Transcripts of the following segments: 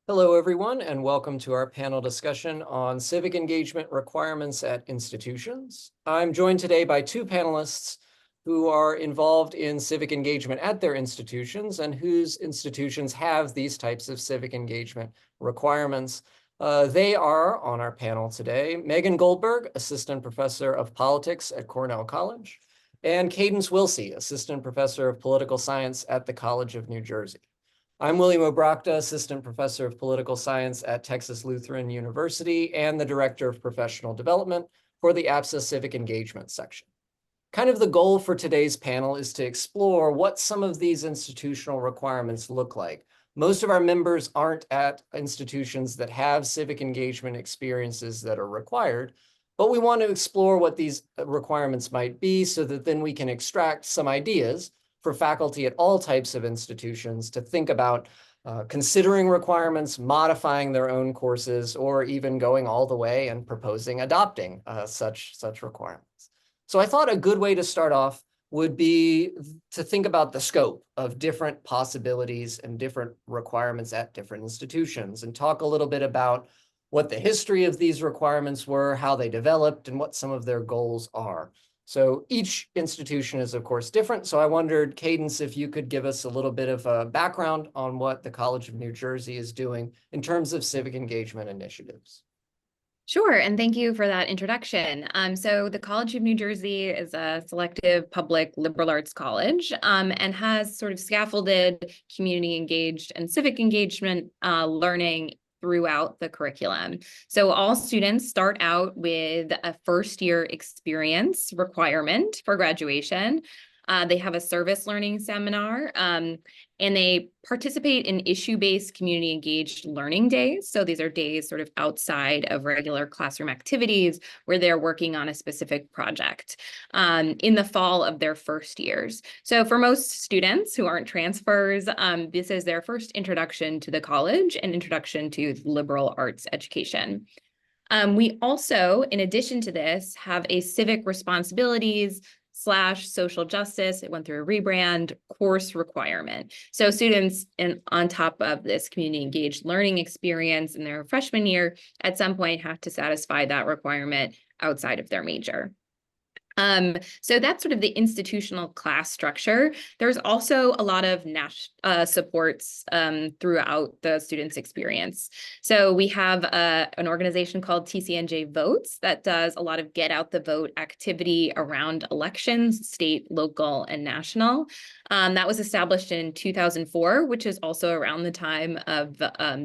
Hello, everyone, and welcome to our panel discussion on civic engagement requirements at institutions. I'm joined today by two panelists who are involved in civic engagement at their institutions and whose institutions have these types of civic engagement requirements. They are on our panel today, Megan Goldberg, Assistant Professor of Politics at Cornell College, and Cadence Wilsey, Assistant Professor of Political Science at the College of New Jersey. I'm William Obrochta, Assistant Professor of Political Science at Texas Lutheran University and the Director of Professional Development for the APSA Civic Engagement section. Kind of the goal for today's panel is to explore what some of these institutional requirements look like. Most of our members aren't at institutions that have civic engagement experiences that are required, but we want to explore what these requirements might be so that then we can extract some ideas for faculty at all types of institutions to think about considering requirements, modifying their own courses, or even going all the way and proposing adopting such requirements. So I thought a good way to start off would be to think about the scope of different possibilities and different requirements at different institutions and talk a little bit about what the history of these requirements were, how they developed, and what some of their goals are. So each institution is, of course, different. So I wondered, Cadence, if you could give us a little bit of a background on what the College of New Jersey is doing in terms of civic engagement initiatives. Sure, and thank you for that introduction. So the College of New Jersey is a selective public liberal arts college and has sort of scaffolded community engaged and civic engagement learning throughout the curriculum. So all students start out with a first year experience requirement for graduation. They have a service learning seminar, and they participate in issue-based community engaged learning days. So these are days sort of outside of regular classroom activities where they're working on a specific project in the fall of their first years. So for most students who aren't transfers, this is their first introduction to the college and introduction to liberal arts education. We also, in addition to this, have a civic responsibilities / social justice, it went through a rebrand, course requirement. So students on top of this community engaged learning experience in their freshman year, at some point have to satisfy that requirement outside of their major. So that's sort of the institutional class structure. There's also a lot of supports throughout the student's experience. So we have an organization called TCNJ Votes that does a lot of get out the vote activity around elections, state, local, and national. That was established in 2004, which is also around the time of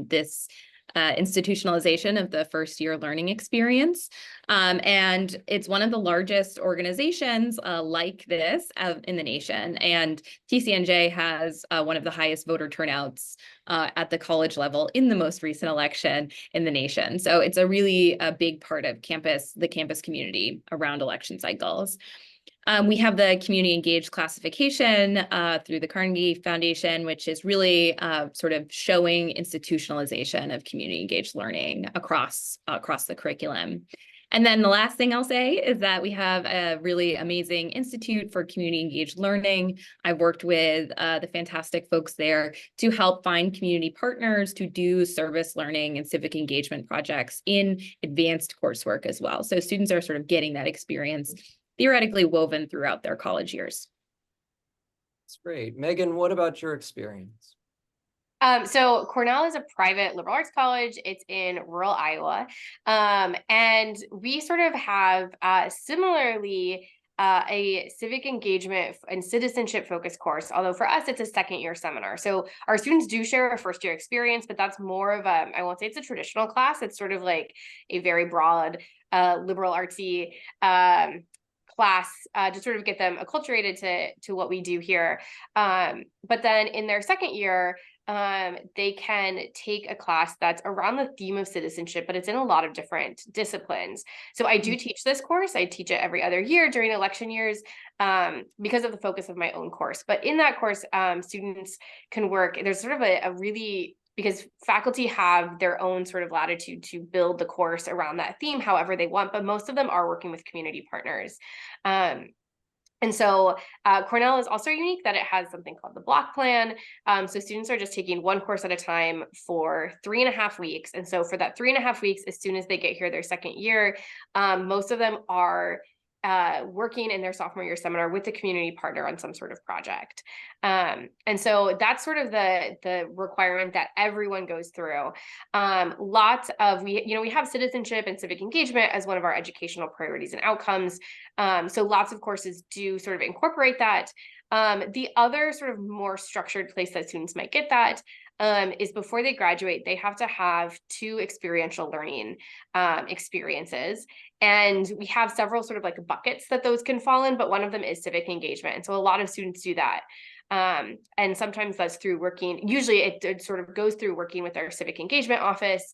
this institutionalization of the first year learning experience. And it's one of the largest organizations like this in the nation. And TCNJ has one of the highest voter turnouts at the college level in the most recent election in the nation. So it's a really big part of the campus community around election cycles. We have the community engaged classification through the Carnegie Foundation, which is really sort of showing institutionalization of community engaged learning across the curriculum. And then the last thing I'll say is that we have a really amazing Institute for Community Engaged Learning. I've worked with the fantastic folks there to help find community partners to do service learning and civic engagement projects in advanced coursework as well. So students are sort of getting that experience theoretically woven throughout their college years. That's great. Megan, what about your experience? So Cornell is a private liberal arts college. It's in rural Iowa. And we sort of have similarly a civic engagement and citizenship focused course, although for us, it's a second year seminar. So our students do share a first year experience, but that's more of I won't say it's a traditional class. It's sort of like a very broad liberal artsy class to sort of get them acculturated to what we do here. But then in their second year, they can take a class that's around the theme of citizenship, but it's in a lot of different disciplines. So I do teach this course. I teach it every other year during election years because of the focus of my own course. But in that course, students can work. There's sort of a really, because faculty have their own sort of latitude to build the course around that theme however they want, but most of them are working with community partners. And so Cornell is also unique that it has something called the block plan. So students are just taking one course at a time for 3.5 weeks. And so for that 3.5 weeks, as soon as they get here their second year, most of them are working in their sophomore year seminar with a community partner on some sort of project. And so that's sort of the requirement that everyone goes through. Lots of, we have citizenship and civic engagement as one of our educational priorities and outcomes. So lots of courses do sort of incorporate that. The other sort of more structured place that students might get that is before they graduate, they have to have 2 experiential learning experiences. And we have several sort of like buckets that those can fall in, but one of them is civic engagement. And so a lot of students do that. And sometimes that's through working, usually it sort of goes through working with our civic engagement office,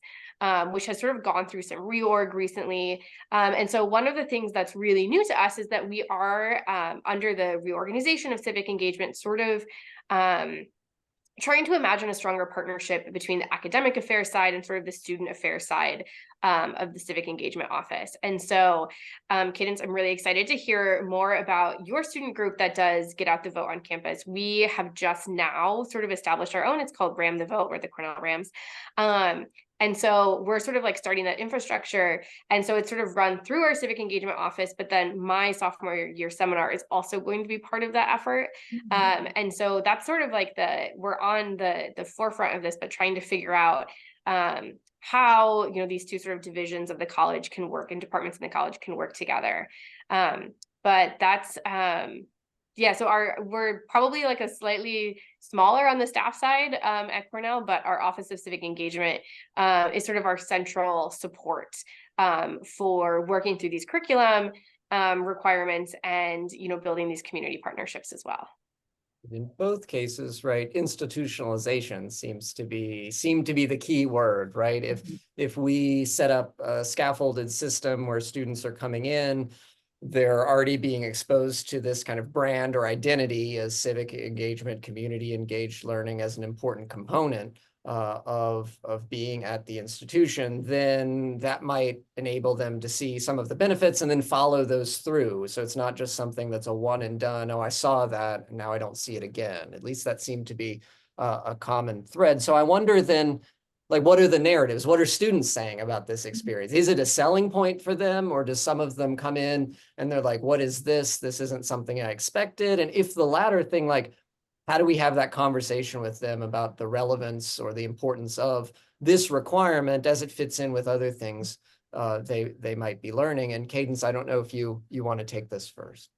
which has sort of gone through some reorg recently. And so one of the things that's really new to us is that we are under the reorganization of civic engagement, sort of trying to imagine a stronger partnership between the academic affairs side and sort of the student affairs side of the civic engagement office. And so, Cadence, I'm really excited to hear more about your student group that does get out the vote on campus. We have just now sort of established our own. It's called Ram the Vote, or the Cornell Rams. And so we're sort of like starting that infrastructure. And so it's sort of run through our civic engagement office, but then my sophomore year seminar is also going to be part of that effort. And so that's sort of like we're on the forefront of this, but trying to figure out how, these 2 sort of divisions of the college can work, and departments in the college can work together. But that's, so we're probably like a slightly smaller on the staff side at Cornell, but our Office of Civic Engagement is sort of our central support for working through these curriculum requirements and, building these community partnerships as well. In both cases, right, institutionalization seem to be the key word, right? If we set up a scaffolded system where students are coming in, they're already being exposed to this kind of brand or identity as civic engagement, community engaged learning as an important component of being at the institution, then that might enable them to see some of the benefits and then follow those through. So it's not just something that's a one and done, oh, I saw that, and now I don't see it again. At least that seemed to be a common thread. So I wonder then, like, what are the narratives? What are students saying about this experience? Is it a selling point for them, or does some of them come in and they're like, what is this? This isn't something I expected. And if the latter thing, like, how do we have that conversation with them about the relevance or the importance of this requirement as it fits in with other things they might be learning? And Cadence, I don't know if you want to take this first.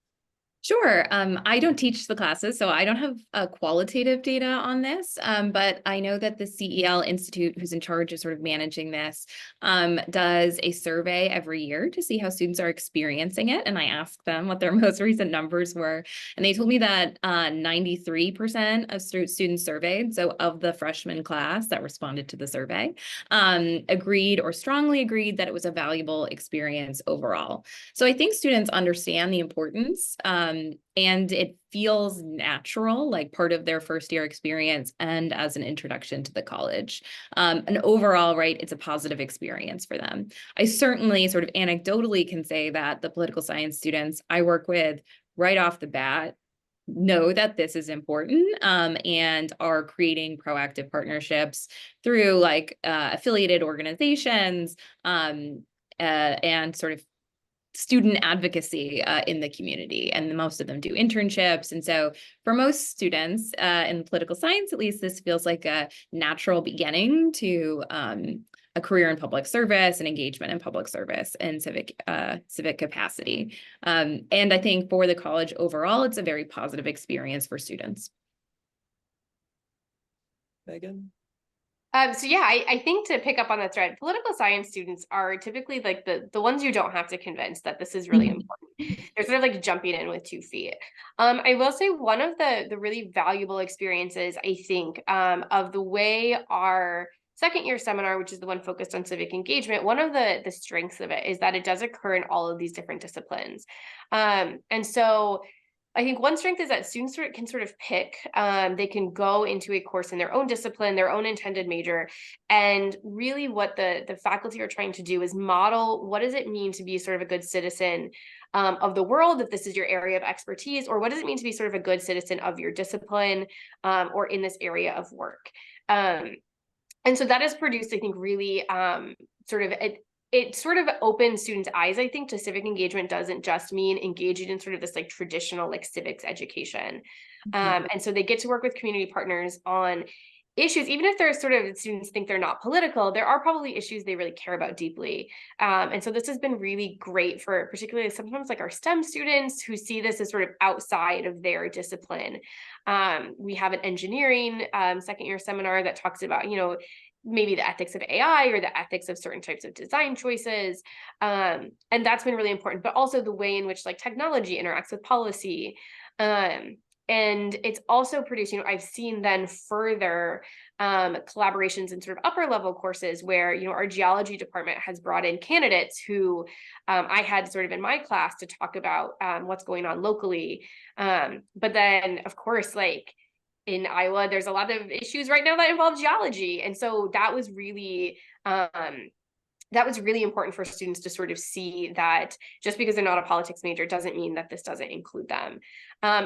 Sure. I don't teach the classes, so I don't have qualitative data on this, but I know that the CEL Institute, who's in charge of sort of managing this, does a survey every year to see how students are experiencing it. And I asked them what their most recent numbers were. And they told me that 93% of students surveyed, so of the freshman class that responded to the survey, agreed or strongly agreed that it was a valuable experience overall. So I think students understand the importance, and it feels natural, like part of their first year experience and as an introduction to the college. And overall, right, it's a positive experience for them. I certainly sort of anecdotally can say that the political science students I work with right off the bat know that this is important, and are creating proactive partnerships through like affiliated organizations and sort of student advocacy in the community, and most of them do internships. And so for most students in political science, at least, this feels like a natural beginning to a career in public service and engagement in public service and civic capacity. And I think for the college overall, it's a very positive experience for students. Megan? So yeah, I think to pick up on that thread, political science students are typically like the ones you don't have to convince that this is really important. They're sort of like jumping in with 2 feet. I will say one of the really valuable experiences, I think, of the way our second year seminar, which is the one focused on civic engagement, one of the strengths of it is that it does occur in all of these different disciplines. And so I think one strength is that students can sort of pick, they can go into a course in their own discipline, their own intended major. And really what the faculty are trying to do is model, what does it mean to be sort of a good citizen of the world, if this is your area of expertise, or what does it mean to be sort of a good citizen of your discipline or in this area of work. And so that has produced, I think, really it sort of opens students' eyes, I think, to civic engagement doesn't just mean engaging in sort of this like traditional like civics education. And so they get to work with community partners on issues, even if there's sort of students think they're not political, there are probably issues they really care about deeply. And so this has been really great for particularly sometimes like our STEM students who see this as sort of outside of their discipline. We have an engineering second year seminar that talks about, you know, maybe the ethics of AI or the ethics of certain types of design choices. And that's been really important, but also the way in which like technology interacts with policy. And it's also produced, you know, I've seen then further collaborations in sort of upper level courses where, you know, our geology department has brought in candidates who I had sort of in my class to talk about what's going on locally. But then, of course, like, in Iowa, there's a lot of issues right now that involve geology. And so that was really important for students to sort of see that just because they're not a politics major doesn't mean that this doesn't include them.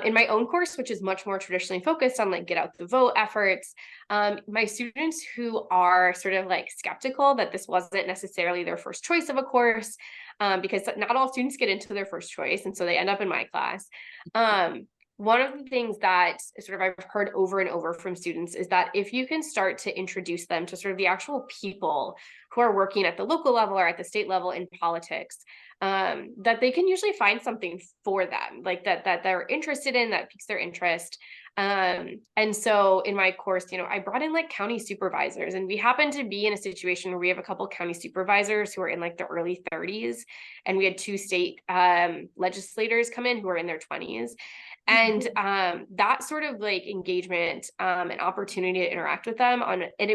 In my own course, which is much more traditionally focused on like get out the vote efforts, my students who are sort of like skeptical that this wasn't necessarily their first choice of a course, because not all students get into their first choice, and so they end up in my class. One of the things that sort of I've heard over and over from students is that if you can start to introduce them to sort of the actual people who are working at the local level or at the state level in politics, that they can usually find something for them, like that they're interested in, that piques their interest. And so in my course, you know, I brought in like county supervisors, and we happen to be in a situation where we have a couple county supervisors who are in like the early 30s, and we had 2 state legislators come in who are in their 20s. And that sort of like engagement and opportunity to interact with them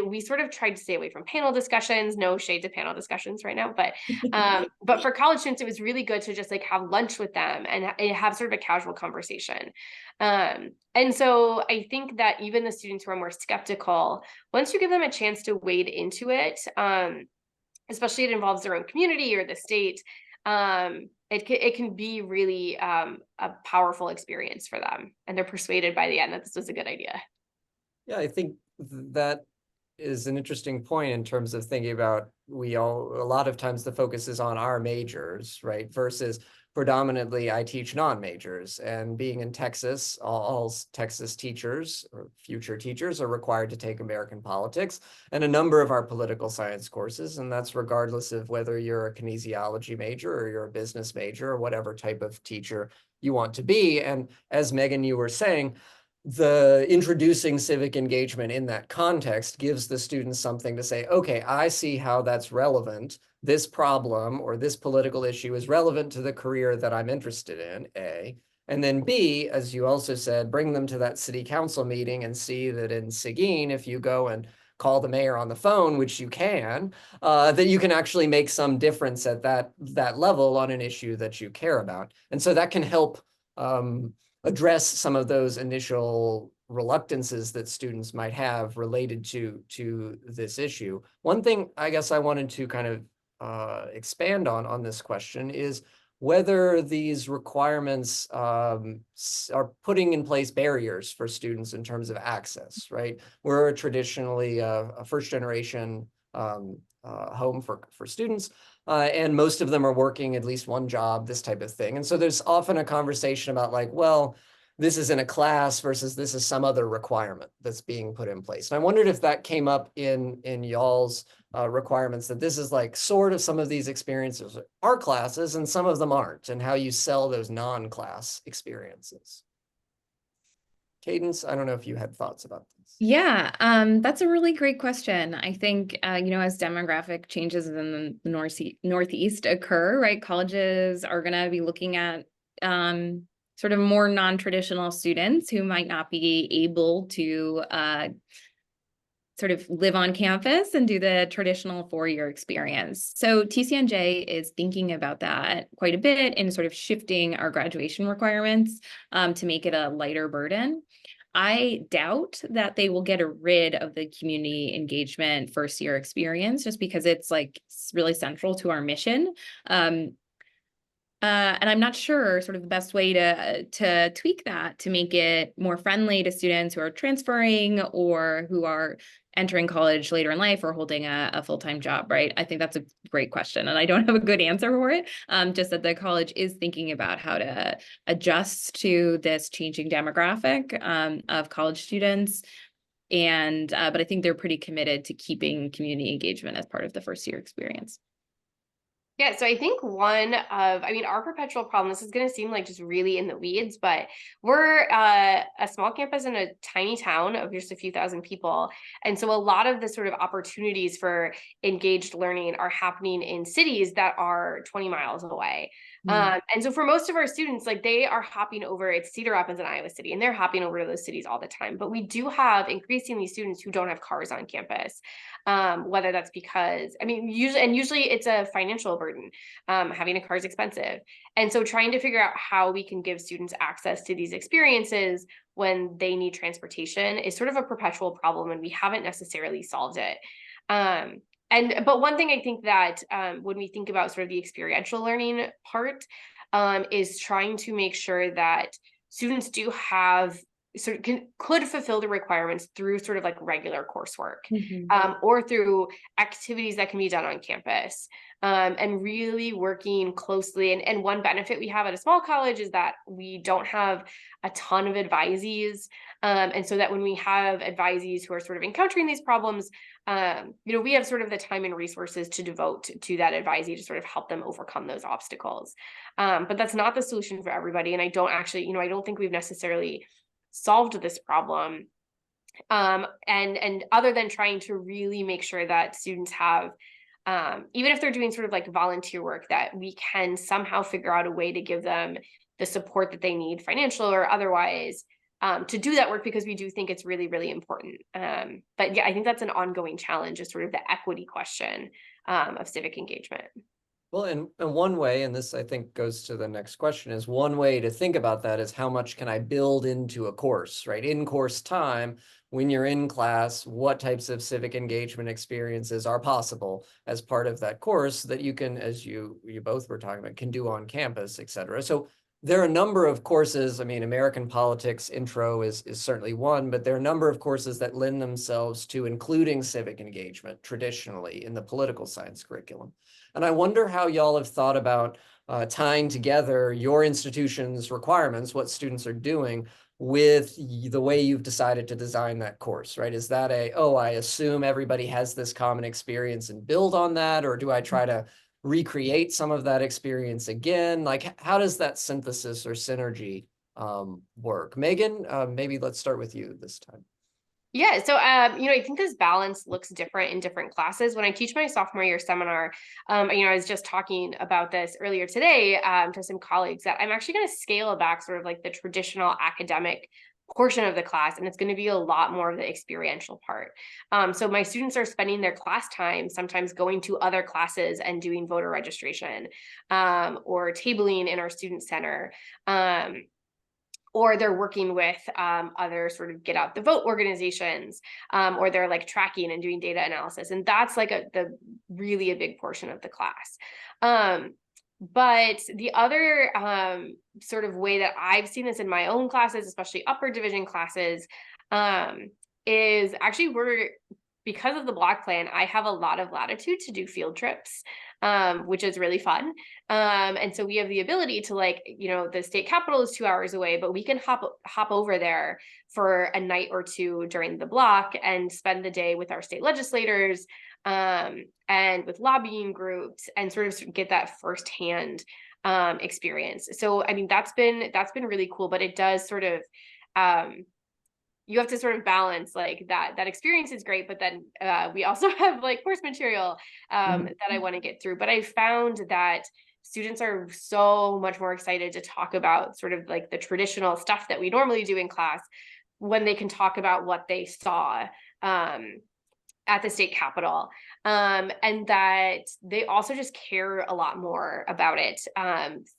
we sort of tried to stay away from panel discussions, no shade to panel discussions right now, but for college students, it was really good to just like have lunch with them and have sort of a casual conversation. And so I think that even the students who are more skeptical, once you give them a chance to wade into it, especially it involves their own community or the state, it can be really a powerful experience for them, and they're persuaded by the end that this was a good idea. Yeah, I think that is an interesting point in terms of thinking about a lot of times the focus is on our majors, right? Versus predominantly I teach non-majors, and being in Texas, all Texas teachers or future teachers are required to take American politics and a number of our political science courses. And that's regardless of whether you're a kinesiology major or you're a business major or whatever type of teacher you want to be. And as Megan, you were saying, the introducing civic engagement in that context gives the students something to say, okay, I see how that's relevant. This problem or this political issue is relevant to the career that I'm interested in, A. And then B, as you also said, bring them to that city council meeting and see that in Seguin, if you go and call the mayor on the phone, which you can, that you can actually make some difference at that level on an issue that you care about. And so that can help address some of those initial reluctances that students might have related to this issue. One thing I guess I wanted to kind of expand on this question is whether these requirements are putting in place barriers for students in terms of access, right? We're traditionally a first generation home for students, and most of them are working at least one job, this type of thing. And so there's often a conversation about like, well, this is in a class versus this is some other requirement that's being put in place. And I wondered if that came up in y'all's requirements, that this is like sort of some of these experiences are classes and some of them aren't, and how you sell those non-class experiences. Cadence, I don't know if you had thoughts about this. Yeah, that's a really great question. I think, you know, as demographic changes in the Northeast occur, right, colleges are going to be looking at sort of more non-traditional students who might not be able to sort of live on campus and do the traditional 4-year experience. So TCNJ is thinking about that quite a bit in sort of shifting our graduation requirements to make it a lighter burden. I doubt that they will get rid of the community engagement 1st-year experience just because it's like really central to our mission. And I'm not sure sort of the best way to tweak that to make it more friendly to students who are transferring or who are entering college later in life or holding a full-time job, right? I think that's a great question, and I don't have a good answer for it. Just that the college is thinking about how to adjust to this changing demographic of college students. And but I think they're pretty committed to keeping community engagement as part of the first year experience. Yeah, so I think our perpetual problem, this is going to seem like just really in the weeds, but we're a small campus in a tiny town of just a few thousand people. And so a lot of the sort of opportunities for engaged learning are happening in cities that are 20 miles away. And so for most of our students, like they are hopping over, it's Cedar Rapids and Iowa City, and they're hopping over to those cities all the time. But we do have increasingly students who don't have cars on campus. Whether that's because, usually it's a financial burden. Having a car is expensive. And so trying to figure out how we can give students access to these experiences when they need transportation is sort of a perpetual problem, and we haven't necessarily solved it. But one thing I think that when we think about sort of the experiential learning part is trying to make sure that students do have could fulfill the requirements through sort of like regular coursework or through activities that can be done on campus, and really working closely. And one benefit we have at a small college is that we don't have a ton of advisees. And so that when we have advisees who are sort of encountering these problems, we have sort of the time and resources to devote to that advisee to sort of help them overcome those obstacles. But that's not the solution for everybody. And I don't think we've necessarily solved this problem. And other than trying to really make sure that students have, even if they're doing sort of like volunteer work, that we can somehow figure out a way to give them the support that they need, financial or otherwise, to do that work, because we do think it's really, really important. But yeah, I think that's an ongoing challenge, is sort of the equity question of civic engagement. Well, and one way, and this I think goes to the next question, is one way to think about that is how much can I build into a course, right? In course time, when you're in class, what types of civic engagement experiences are possible as part of that course that you can, as you both were talking about, can do on campus, et cetera. So there are a number of courses. I mean, American politics intro is certainly one, but there are a number of courses that lend themselves to including civic engagement traditionally in the political science curriculum. And I wonder how y'all have thought about tying together your institution's requirements, what students are doing, with the way you've decided to design that course, right? Is that I assume everybody has this common experience and build on that, or do I try to recreate some of that experience again? Like, how does that synthesis or synergy work? Megan, maybe let's start with you this time. Yeah, so I think this balance looks different in different classes. When I teach my sophomore year seminar, I was just talking about this earlier today to some colleagues, that I'm actually going to scale back sort of like the traditional academic portion of the class, and it's going to be a lot more of the experiential part. So my students are spending their class time sometimes going to other classes and doing voter registration, or tabling in our student center. Or they're working with other sort of get out the vote organizations, or they're like tracking and doing data analysis. And that's like the really a big portion of the class. But the other sort of way that I've seen this in my own classes, especially upper division classes, is actually because of the block plan, I have a lot of latitude to do field trips, which is really fun. And so we have the ability to, like, the state capitol is 2 hours away, but we can hop over there for a night or two during the block and spend the day with our state legislators, and with lobbying groups, and sort of get that firsthand experience. So, I mean, that's been really cool, but it does sort of, you have to sort of balance, like, that experience is great, but then we also have like course material that I want to get through. But I found that students are so much more excited to talk about sort of like the traditional stuff that we normally do in class when they can talk about what they saw at the state capitol, and that they also just care a lot more about it,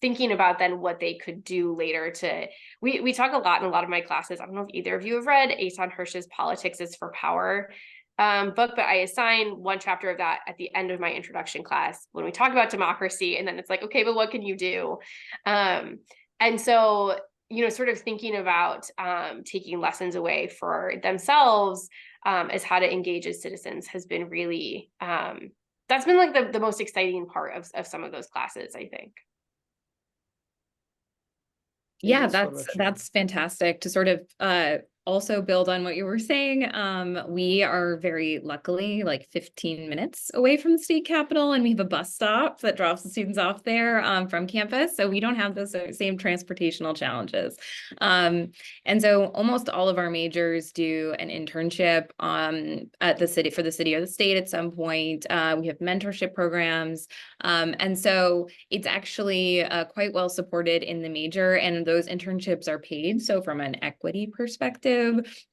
thinking about then what they could do later. We talk a lot in a lot of my classes. I don't know if either of you have read Eitan Hirsch's Politics is for Power book, but I assign one chapter of that at the end of my introduction class when we talk about democracy. And then it's like, okay, but what can you do? And so, sort of thinking about taking lessons away for themselves as how to engage as citizens has been really, that's been like the most exciting part of some of those classes, I think. Yeah, Cadence, what about you? that's fantastic to sort of also build on what you were saying. We are very luckily like 15 minutes away from the state capitol, and we have a bus stop that drops the students off there from campus. So we don't have those same transportational challenges. And so almost all of our majors do an internship at the city, for the city or the state at some point. We have mentorship programs. And so it's actually quite well supported in the major, and those internships are paid. So from an equity perspective,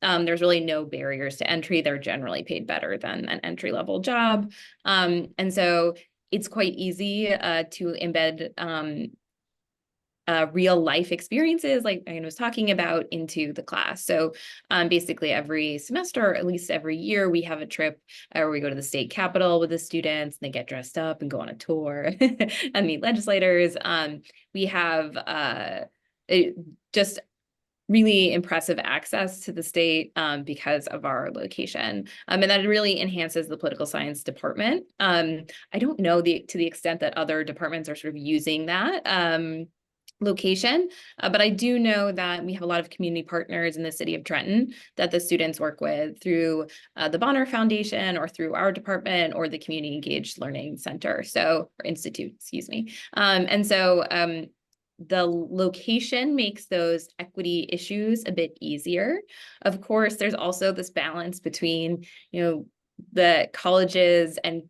there's really no barriers to entry. They're generally paid better than an entry-level job. And so it's quite easy to embed real life experiences like I was talking about into the class. So basically every semester, or at least every year, we have a trip where we go to the state capitol with the students, and they get dressed up and go on a tour and meet legislators. We have just really impressive access to the state because of our location. And that really enhances the political science department. I don't know to the extent that other departments are sort of using that location. But I do know that we have a lot of community partners in the city of Trenton that the students work with through the Bonner Foundation or through our department or the Community Engaged Learning Center, or Institute, excuse me. And so the location makes those equity issues a bit easier. Of course, there's also this balance between, the colleges and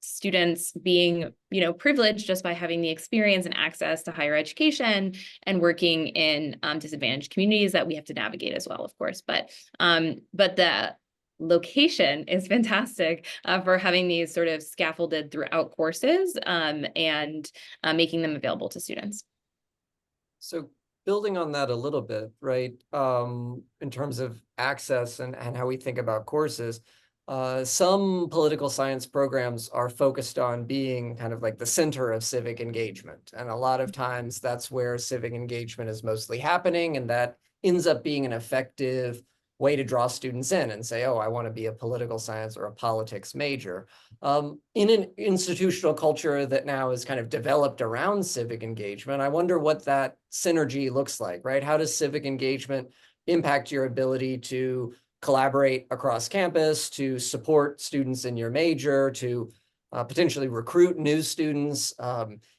students being, privileged just by having the experience and access to higher education and working in disadvantaged communities that we have to navigate as well, of course. But the location is fantastic for having these sort of scaffolded throughout courses and making them available to students. So building on that a little bit, right, in terms of access and how we think about courses, some political science programs are focused on being kind of like the center of civic engagement. And a lot of times that's where civic engagement is mostly happening. And that ends up being an effective way to draw students in and say, oh, I want to be a political science or a politics major. In an institutional culture that now is kind of developed around civic engagement, I wonder what that synergy looks like, right? How does civic engagement impact your ability to collaborate across campus, to support students in your major, to potentially recruit new students?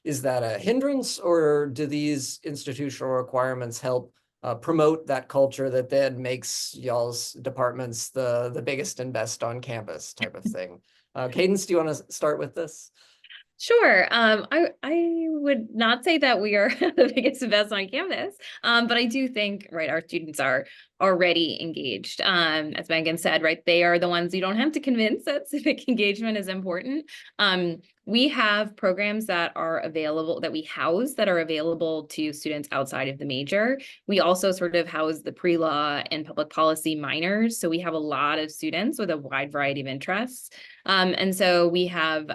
Is that a hindrance, or do these institutional requirements help promote that culture that then makes y'all's departments the biggest and best on campus type of thing? Cadence, do you want to start with this? Sure. I would not say that we are the biggest and best on campus, but I do think, right, our students are already engaged. As Megan said, right, they are the ones you don't have to convince that civic engagement is important. We have programs that are available, that we house, that are available to students outside of the major. We also sort of house the pre-law and public policy minors. So we have a lot of students with a wide variety of interests. And so we have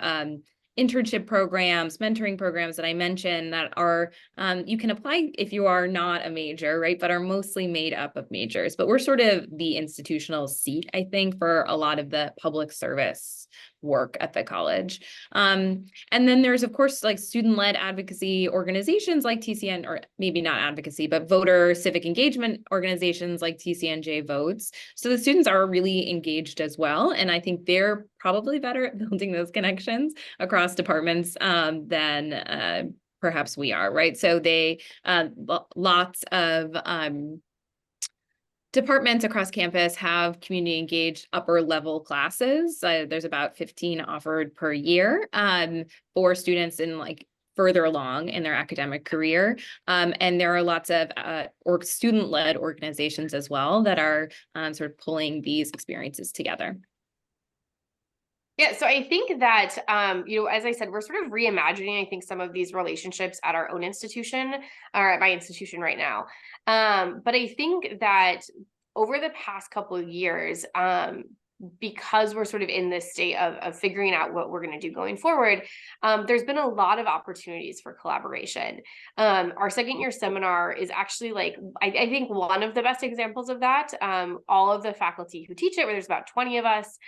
internship programs, mentoring programs that I mentioned that are, you can apply if you are not a major, right, but are mostly made up of majors. But we're sort of the institutional seat, I think, for a lot of the public service work at the college. And then there's, of course, like student-led advocacy organizations like TCN, or maybe not advocacy, but voter civic engagement organizations like TCNJ Votes. So the students are really engaged as well. And I think they're probably better at building those connections across departments than perhaps we are, right? So they, lots of departments across campus have community engaged upper level classes. There's about 15 offered per year for students in like further along in their academic career. And there are lots of student-led organizations as well that are sort of pulling these experiences together. Yeah, so I think that, as I said, we're sort of reimagining, I think, some of these relationships at our own institution, or at my institution right now. But I think that over the past couple of years, because we're sort of in this state of figuring out what we're going to do going forward, there's been a lot of opportunities for collaboration. Our second year seminar is actually like, I think one of the best examples of that. All of the faculty who teach it, where there's about 20 of us,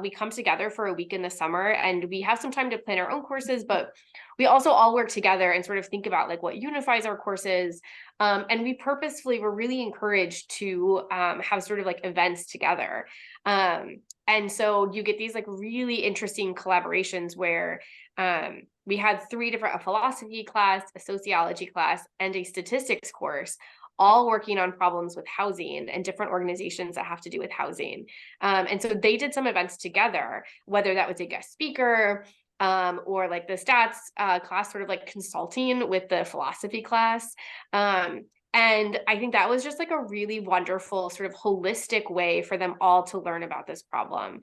we come together for a week in the summer, and we have some time to plan our own courses, but we also all work together and sort of think about like what unifies our courses. And we purposefully were really encouraged to have sort of like events together. And so you get these like really interesting collaborations where we had 3 different, a philosophy class, a sociology class, and a statistics course, all working on problems with housing and different organizations that have to do with housing. And so they did some events together, whether that was a guest speaker, or like the stats class sort of like consulting with the philosophy class. And I think that was just like a really wonderful sort of holistic way for them all to learn about this problem.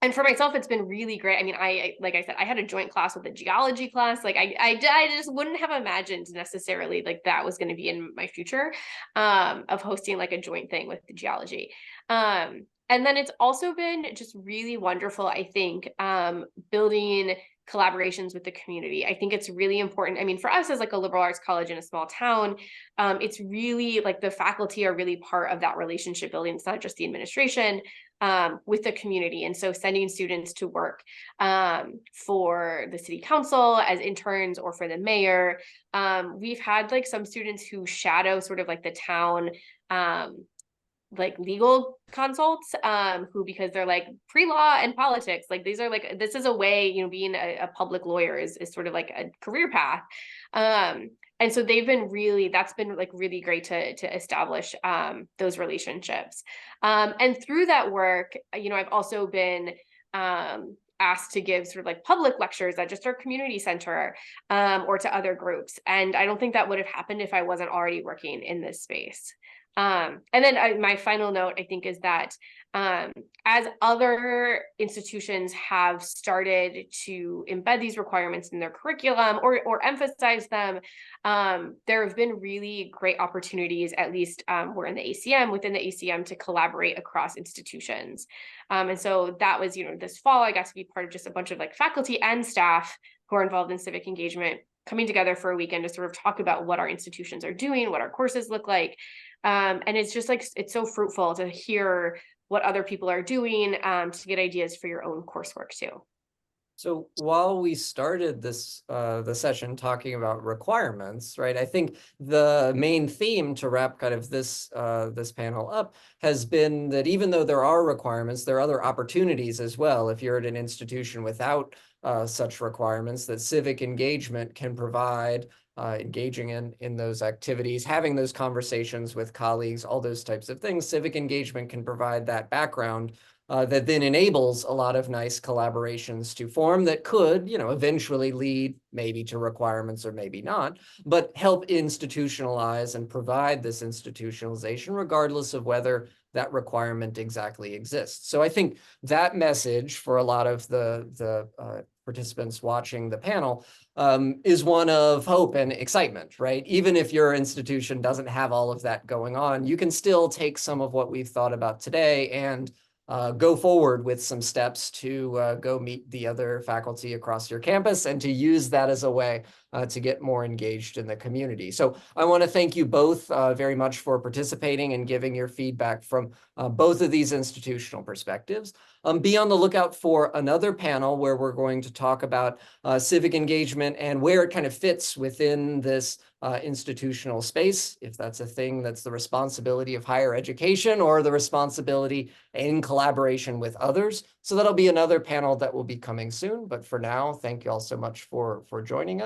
And for myself, it's been really great. I mean, like I said, I had a joint class with a geology class. Like I just wouldn't have imagined necessarily like that was going to be in my future, of hosting like a joint thing with the geology. And then it's also been just really wonderful, I think, building collaborations with the community. I think it's really important. I mean, for us as like a liberal arts college in a small town, it's really like the faculty are really part of that relationship building. It's not just the administration, with the community. And so sending students to work for the city council as interns or for the mayor. We've had like some students who shadow sort of like the town like legal consults, who, because they're like pre-law and politics, like these are like, this is a way, you know, being a public lawyer is sort of like a career path. And so they've been really, that's been like really great to establish those relationships. And through that work, you know, I've also been asked to give sort of like public lectures at just our community center, or to other groups. And I don't think that would have happened if I wasn't already working in this space. And then my final note, I think, is that as other institutions have started to embed these requirements in their curriculum or emphasize them, there have been really great opportunities, at least we're in the ACM, within the ACM, to collaborate across institutions. And so that was, you know, this fall, I got to be part of just a bunch of like faculty and staff who are involved in civic engagement, coming together for a weekend to sort of talk about what our institutions are doing, what our courses look like. And it's just like, it's so fruitful to hear what other people are doing, to get ideas for your own coursework too. So while we started this the session talking about requirements, right, I think the main theme to wrap kind of this this panel up has been that even though there are requirements, there are other opportunities as well. If you're at an institution without such requirements, that civic engagement can provide, engaging in those activities, having those conversations with colleagues, all those types of things. Civic engagement can provide that background that then enables a lot of nice collaborations to form that could, you know, eventually lead maybe to requirements or maybe not, but help institutionalize and provide this institutionalization regardless of whether that requirement exactly exists. So I think that message for a lot of the participants watching the panel is one of hope and excitement, right? Even if your institution doesn't have all of that going on, you can still take some of what we've thought about today and go forward with some steps to go meet the other faculty across your campus and to use that as a way to get more engaged in the community. So I want to thank you both very much for participating and giving your feedback from both of these institutional perspectives. Be on the lookout for another panel where we're going to talk about civic engagement and where it kind of fits within this institutional space, if that's a thing that's the responsibility of higher education or the responsibility in collaboration with others. So that'll be another panel that will be coming soon. But for now, thank you all so much for joining us.